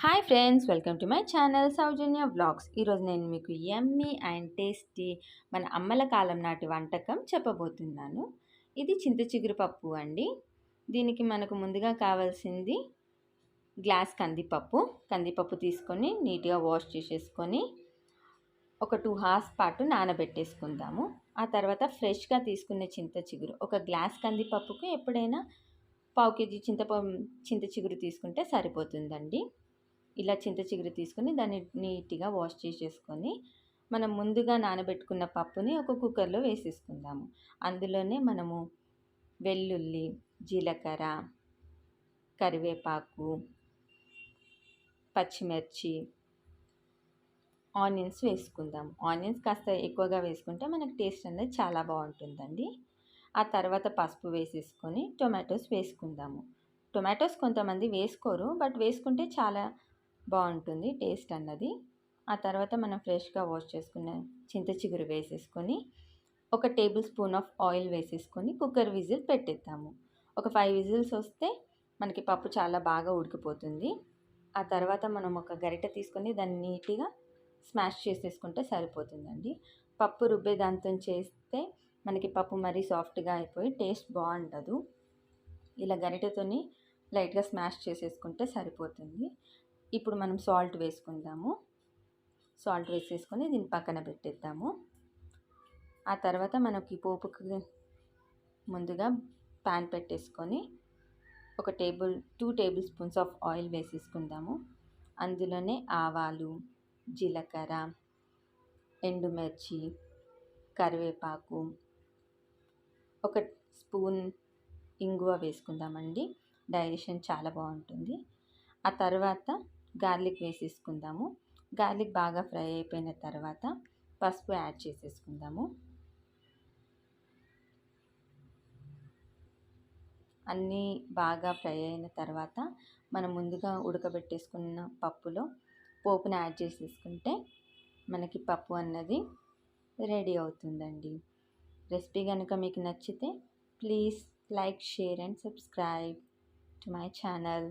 Hi friends, welcome to my channel Soujanya vlogs. ఈరోజు నేను మీకు యమ్మీ అండ్ టేస్టీ మన అమ్మల కాలం నాటి వంటకం చెప్పబోతున్నాను. ఇది చింత చిగురు పప్పు అండి. దీనికి మనకు ముందుగా కావాల్సింది గ్లాస్ కందిపప్పు తీసుకొని నీట్గా వాష్ చేసేసుకొని ఒక 2 hours పాటు నానబెట్టేసుకుందాము. ఆ తర్వాత ఫ్రెష్గా తీసుకునే చింత చిగురు, ఒక గ్లాస్ కందిపప్పుకు ఎప్పుడైనా 1/2 kg చింత చిగురు తీసుకుంటే సరిపోతుందండి. ఇలా చింత చిగురు తీసుకొని దాన్ని నీట్గా వాష్ చేసేసుకొని మనం ముందుగా నానబెట్టుకున్న పప్పుని ఒక కుక్కర్లో వేసేసుకుందాము. అందులోనే మనము వెల్లుల్లి, జీలకర్ర, కరివేపాకు, పచ్చిమిర్చి, ఆనియన్స్ వేసుకుందాము. ఆనియన్స్ కాస్త ఎక్కువగా వేసుకుంటే మనకి టేస్ట్ అనేది చాలా బాగుంటుందండి. ఆ తర్వాత పసుపు వేసేసుకొని టొమాటోస్ వేసుకుందాము. టొమాటోస్ కొంతమంది వేసుకోరు, బట్ వేసుకుంటే చాలా బాగుంటుంది టేస్ట్ అన్నది. ఆ తర్వాత మనం ఫ్రెష్గా వాష్ చేసుకున్న చింత చిగురు వేసేసుకొని ఒక టేబుల్ స్పూన్ ఆఫ్ ఆయిల్ వేసేసుకొని కుక్కర్ విజిల్ పెట్టేద్దాము. ఒక 5 విజిల్స్ వస్తే మనకి పప్పు చాలా బాగా ఉడికిపోతుంది. ఆ తర్వాత మనం ఒక గరిటె తీసుకొని దాన్ని నీట్గా స్మాష్ చేసేసుకుంటే సరిపోతుందండి. పప్పు రుబ్బే దాంతో చేస్తే మనకి పప్పు మరీ సాఫ్ట్గా అయిపోయి టేస్ట్ బాగుండదు. ఇలా గరిటెతోని లైట్గా స్మాష్ చేసేసుకుంటే సరిపోతుంది. ఇప్పుడు మనం సాల్ట్ వేసుకుందాము. సాల్ట్ వేసేసుకొని దీన్ని పక్కన పెట్టేద్దాము. ఆ తర్వాత మనకి పోపుకి ముందుగా ప్యాన్ పెట్టేసుకొని ఒక 2 టేబుల్ స్పూన్స్ ఆఫ్ ఆయిల్ వేసేసుకుందాము. అందులోనే ఆవాలు, జీలకర్ర, ఎండుమిర్చి, కరివేపాకు, ఒక స్పూన్ ఇంగువ వేసుకుందామండి. డైజెషన్ చాలా బాగుంటుంది. ఆ తర్వాత గార్లిక్ వేసేసుకుందాము. గార్లిక్ బాగా ఫ్రై అయిపోయిన తర్వాత పసుపు యాడ్ చేసేసుకుందాము. అన్నీ బాగా ఫ్రై అయిన తర్వాత మనం ముందుగా ఉడకబెట్టేసుకున్న పప్పులో పోపుని యాడ్ చేసేసుకుంటే మనకి పప్పు అన్నది రెడీ అవుతుందండి. రెసిపీ కనుక మీకు నచ్చితే please like, share and subscribe to my channel.